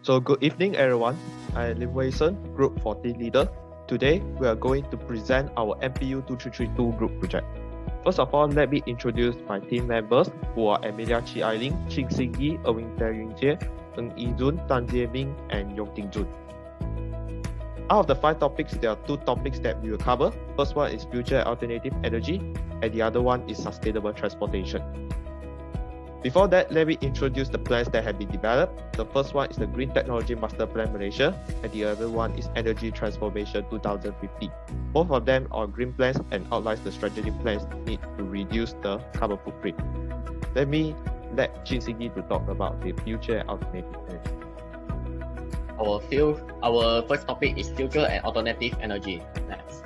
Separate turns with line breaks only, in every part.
So good evening everyone, I am Lim Wei Sen, Group 14 Leader. Today we are going to present our MPU 2332 group project. First of all, let me introduce my team members who are Amelia Chi Ai Ling, Ching Xing Yi, Erwin Tay Yun Jie, Ng Yi Jun, Tan Jie Ming, and Yong Ting Jun. Out of the 5 topics, there are 2 topics that we will cover. First one is future alternative energy, and the other one is sustainable transportation. Before that, let me introduce the plans that have been developed. The first one is the Green Technology Master Plan Malaysia, and the other one is Energy Transformation 2050. Both of them are green plans and outlines the strategic plans need to reduce the carbon footprint. Let me let Chin Sing Yi to talk about the future alternative energy.
Our first topic is future and alternative energy. Next.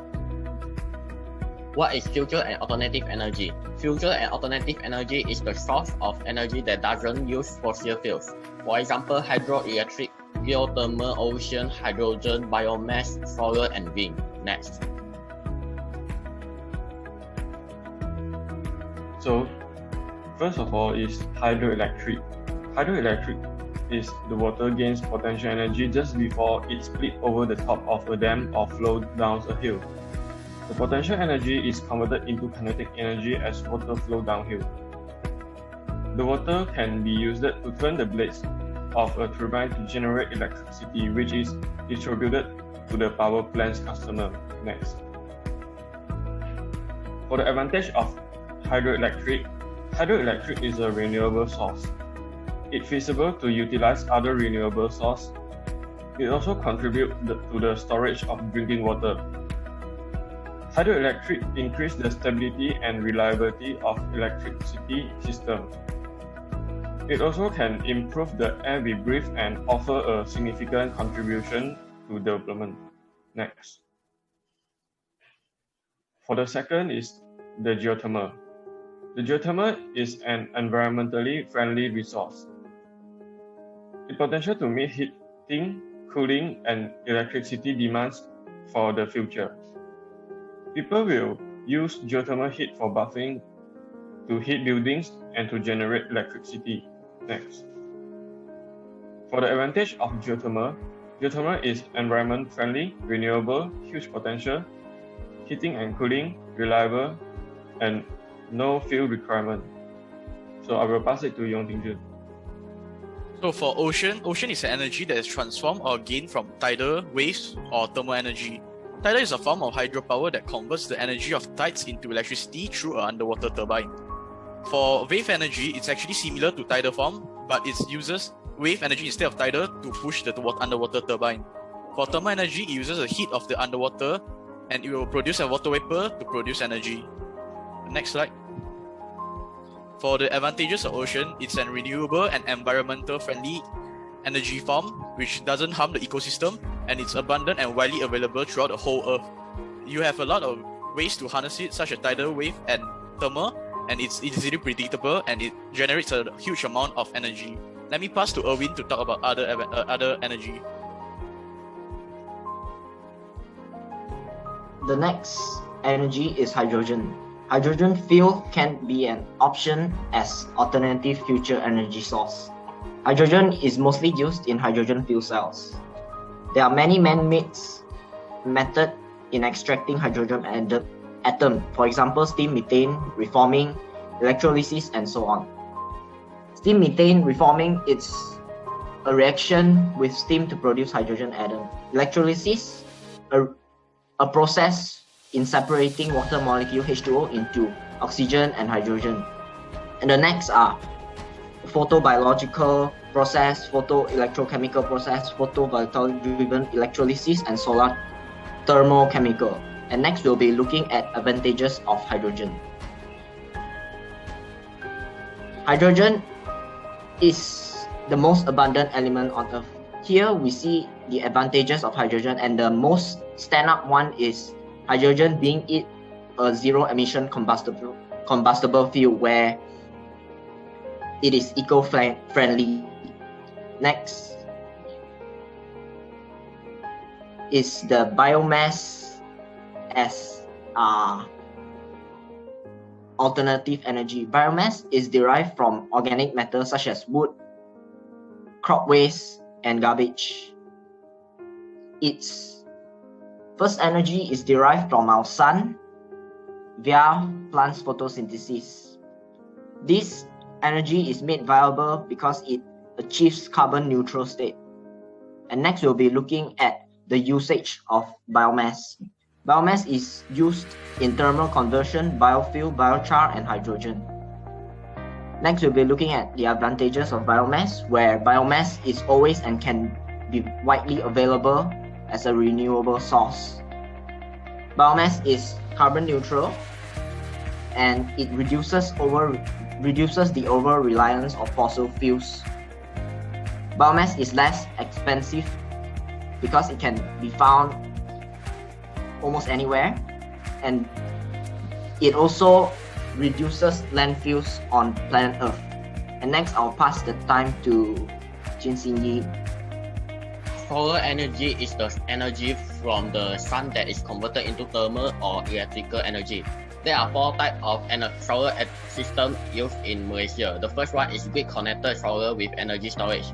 What is future and alternative energy? Future and alternative energy is the source of energy that doesn't use fossil fuels. For example, hydroelectric, geothermal, ocean, hydrogen, biomass, solar, and wind. Next.
So, first of all is hydroelectric. Hydroelectric is the water gains potential energy just before it splits over the top of a dam or flows down a hill. The potential energy is converted into kinetic energy as water flows downhill. The water can be used to turn the blades of a turbine to generate electricity, which is distributed to the power plant's customer. Next. For the advantage of hydroelectric is a renewable source. It's feasible to utilize other renewable sources. It also contributes to the storage of drinking water. Hydroelectric increases the stability and reliability of electricity system. It also can improve the air we breathe and offer a significant contribution to development. Next. For the second is the geothermal. The geothermal is an environmentally friendly resource. Its potential to meet heating, cooling, and electricity demands for the future. People will use geothermal heat for buffering to heat buildings and to generate electricity. Next. For the advantage of geothermal is environment friendly, renewable, huge potential, heating and cooling, reliable, and no fuel requirement. So I will pass it to Yong Ting Jun.
So for ocean is an energy that is transformed or gained from tidal waves or thermal energy. Tidal is a form of hydropower that converts the energy of tides into electricity through an underwater turbine. For wave energy, it's actually similar to tidal form, but it uses wave energy instead of tidal to push the underwater turbine. For thermal energy, it uses the heat of the underwater and it will produce a water vapor to produce energy. Next slide. For the advantages of ocean, it's an renewable and environmental friendly energy form which doesn't harm the ecosystem, and it's abundant and widely available throughout the whole earth. You have a lot of ways to harness it, such as tidal wave and thermal, and it's easily predictable and it generates a huge amount of energy. Let me pass to Erwin to talk about other energy.
The next energy is hydrogen. Hydrogen fuel can be an option as alternative future energy source. Hydrogen is mostly used in hydrogen fuel cells. There are many man-made methods in extracting hydrogen atom, for example, steam methane, reforming, electrolysis, and so on. Steam methane reforming is a reaction with steam to produce hydrogen atom. Electrolysis, a process in separating water molecule H2O into oxygen and hydrogen. And the next are photobiological process, photoelectrochemical process, photovoltaic-driven electrolysis, and solar thermochemical. And next we'll be looking at advantages of hydrogen. Hydrogen is the most abundant element on Earth. Here we see the advantages of hydrogen, and the most stand-up one is hydrogen being a zero-emission combustible fuel where it is eco-friendly. Next is the biomass as alternative energy. Biomass is derived from organic matter such as wood, crop waste, and garbage. Its first energy is derived from our sun via plants' photosynthesis. This energy is made viable because it achieves carbon neutral state. And next we'll be looking at the usage of biomass. Biomass is used in thermal conversion, biofuel, biochar, and hydrogen. Next we'll be looking at the advantages of biomass, where biomass is always and can be widely available as a renewable source. Biomass is carbon neutral and it reduces the over-reliance of fossil fuels. Biomass is less expensive because it can be found almost anywhere, and it also reduces landfills on planet Earth. And next, I'll pass the time to Jin Xin Yi.
Solar energy is the energy from the sun that is converted into thermal or electrical energy. There are 4 types of solar system used in Malaysia. The first one is grid-connected solar with energy storage.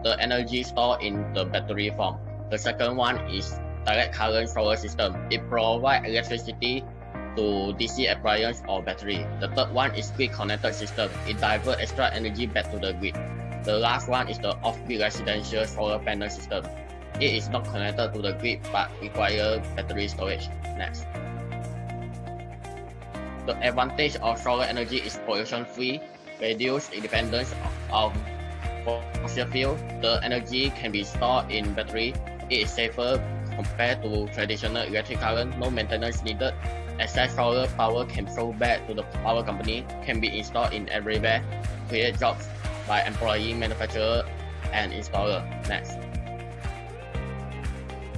The energy stored in the battery form. The second one is direct current solar system. It provides electricity to DC appliance or battery. The third one is grid-connected system. It diverts extra energy back to the grid. The last one is the off-grid residential solar panel system. It is not connected to the grid but requires battery storage. Next. The advantage of solar energy is pollution-free, reduced dependence on fossil fuel. The energy can be stored in battery. It is safer compared to traditional electric current. No maintenance needed. Excess solar power can flow back to the power company. Can be installed in everywhere. Create jobs by employing manufacturer and installer. Next.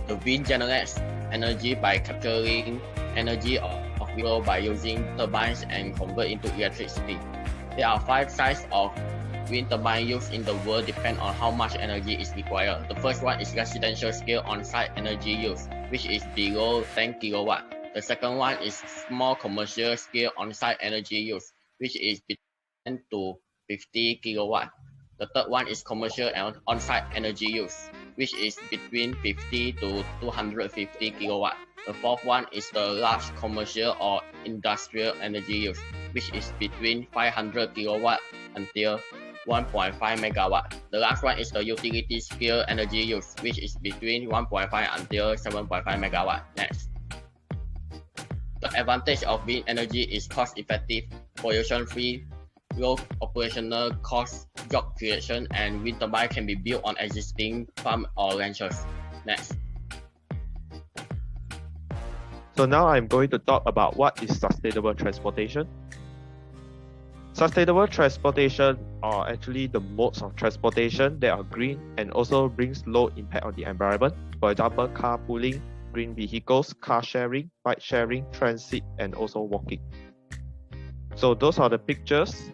The wind generates energy by capturing energy of wind by using turbines and convert into electricity. There are 5 types of wind turbine used in the world depend on how much energy is required. The first one is residential scale on-site energy use, which is below 10 kW. The second one is small commercial scale on-site energy use, which is between 10 to 50 kW. The third one is commercial and on-site energy use, which is between 50 to 250 kW. The fourth one is the large commercial or industrial energy use, which is between 500 kW until 1.5 MW. The last one is the utility scale energy use, which is between 1.5 until 7.5 MW. Next. The advantage of wind energy is cost-effective, pollution-free, low operational cost, job creation, and wind turbine can be built on existing farm or ranches. Next.
So now I'm going to talk about what is sustainable transportation. Sustainable transportation are actually the modes of transportation that are green and also brings low impact on the environment. For example, carpooling, green vehicles, car sharing, bike sharing, transit, and also walking. So those are the pictures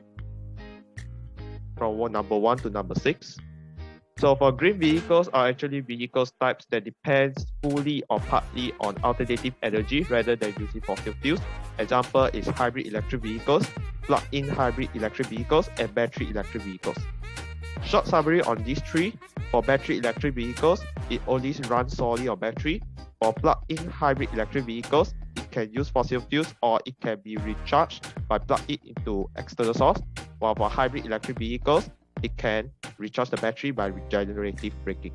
from number 1 to number 6. So for green vehicles are actually vehicles types that depends fully or partly on alternative energy rather than using fossil fuels. Example is hybrid electric vehicles, plug-in hybrid electric vehicles, and battery electric vehicles. Short summary on these 3. For battery electric vehicles, it only runs solely on battery. For plug-in hybrid electric vehicles, it can use fossil fuels or it can be recharged by plugging it into external source. While for hybrid electric vehicles, it can recharge the battery by regenerative braking.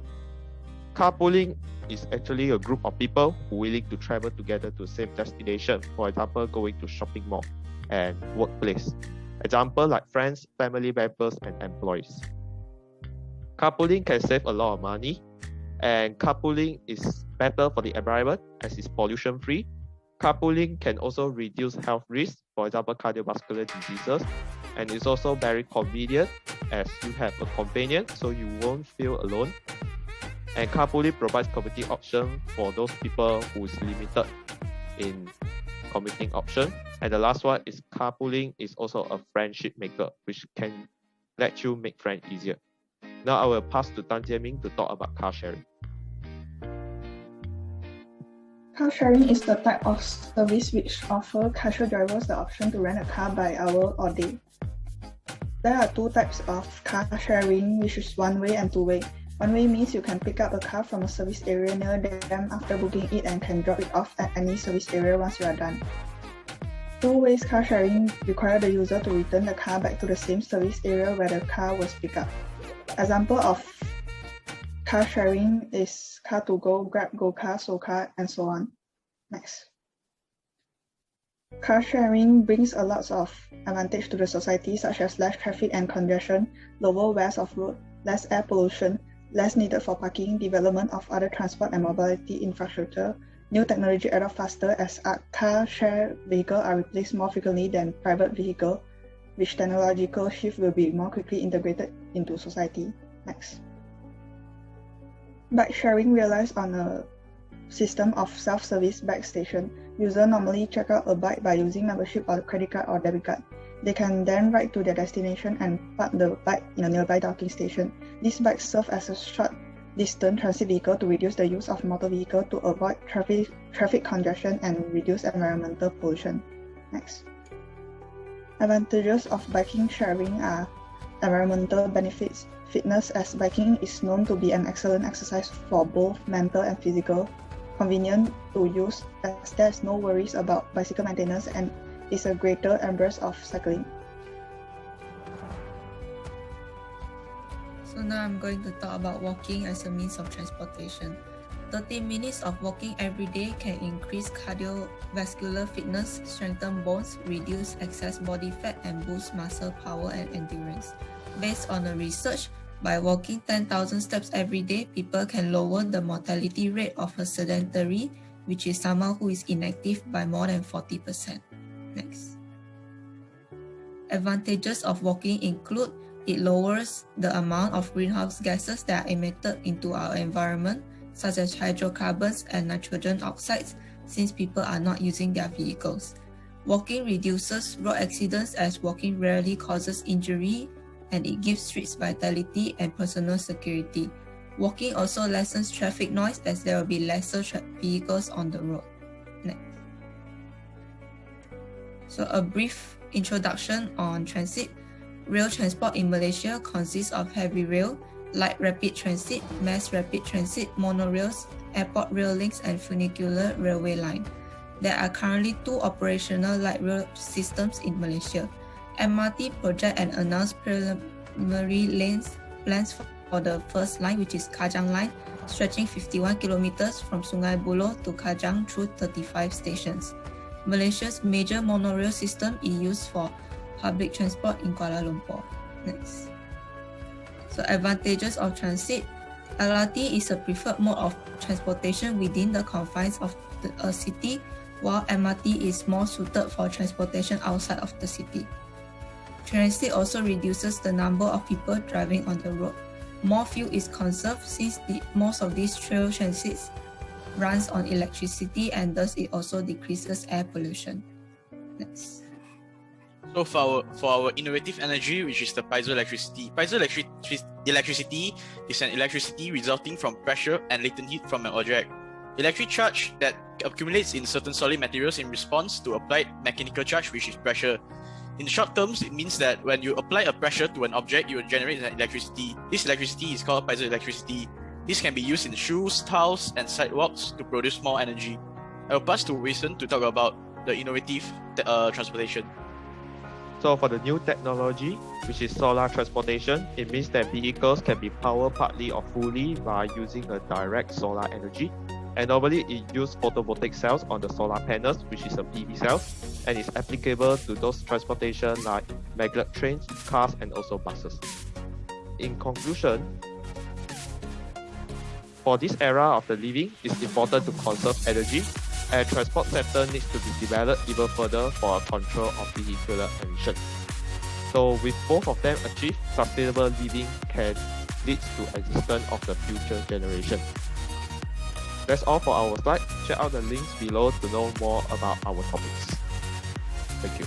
Carpooling is actually a group of people who are willing to travel together to the same destination. For example, going to shopping mall and workplace. Example like friends, family members, and employees. Carpooling can save a lot of money, and carpooling is better for the environment as it's pollution free. Carpooling can also reduce health risks, for example cardiovascular diseases, and it's also very convenient as you have a companion so you won't feel alone. And carpooling provides commuting option for those people who is limited in commuting option. And the last one is carpooling is also a friendship maker, which can let you make friends easier. Now I will pass to Tan Jieming to talk about car sharing.
Car sharing is the type of service which offers casual drivers the option to rent a car by hour or day. There are 2 types of car sharing, which is one-way and two-way. One-way means you can pick up a car from a service area near them after booking it and can drop it off at any service area once you are done. Two-ways car sharing require the user to return the car back to the same service area where the car was picked up. Example of car sharing is Car2Go, Grab, GoCar, SoCar, and so on. Next. Car sharing brings a lot of advantage to the society, such as less traffic and congestion, lower wear of road, less air pollution, less needed for parking, development of other transport and mobility infrastructure, new technology adopt faster as car share vehicles are replaced more frequently than private vehicles, which technological shift will be more quickly integrated into society. Next. Bike sharing relies on a system of self-service bike station. Users normally check out a bike by using membership or credit card or debit card. They can then ride to their destination and park the bike in a nearby docking station. These bikes serve as a short-distance transit vehicle to reduce the use of motor vehicle to avoid traffic congestion and reduce environmental pollution. Next. Advantages of biking sharing are environmental benefits. Fitness, as biking is known to be an excellent exercise for both mental and physical. Convenient to use as there's no worries about bicycle maintenance and is a greater embrace of cycling.
So now I'm going to talk about walking as a means of transportation. 30 minutes of walking every day can increase cardiovascular fitness, strengthen bones, reduce excess body fat, and boost muscle power and endurance. Based on the research, by walking 10,000 steps every day, people can lower the mortality rate of a sedentary, which is someone who is inactive, by more than 40%. Next. Advantages of walking include it lowers the amount of greenhouse gases that are emitted into our environment, such as hydrocarbons and nitrogen oxides, since people are not using their vehicles. Walking reduces road accidents as walking rarely causes injury, and it gives streets vitality and personal security. Walking also lessens traffic noise as there will be lesser vehicles on the road. Next. So a brief introduction on transit. Rail transport in Malaysia consists of heavy rail, light rapid transit, mass rapid transit, monorails, airport rail links, and funicular railway line. There are currently 2 operational light rail systems in Malaysia. MRT project and announced preliminary plans for the first line, which is Kajang line, stretching 51 kilometers from Sungai Buloh to Kajang through 35 stations. Malaysia's major monorail system is used for public transport in Kuala Lumpur. Next. So advantages of transit. LRT is a preferred mode of transportation within the confines of a city, while MRT is more suited for transportation outside of the city. Transit also reduces the number of people driving on the road. More fuel is conserved since most of these trail transits runs on electricity, and thus it also decreases air pollution. Next.
So for our innovative energy, which is the piezoelectricity. Piezoelectricity is an electricity resulting from pressure and latent heat from an object. Electric charge that accumulates in certain solid materials in response to applied mechanical charge, which is pressure. In short terms, it means that when you apply a pressure to an object, you will generate an electricity. This electricity is called piezoelectricity. This can be used in shoes, tiles, and sidewalks to produce more energy. I will pass to Wilson to talk about the innovative transportation.
So for the new technology, which is solar transportation, it means that vehicles can be powered partly or fully by using a direct solar energy. And normally it uses photovoltaic cells on the solar panels, which is a PV cells, and is applicable to those transportation like maglev trains, cars, and also buses. In conclusion, for this era of the living, it's important to conserve energy, and transport sector needs to be developed even further for a control of vehicular emission. So with both of them achieved, sustainable living can lead to existence of the future generation. That's all for our slide. Check out the links below to know more about our topics. Thank you.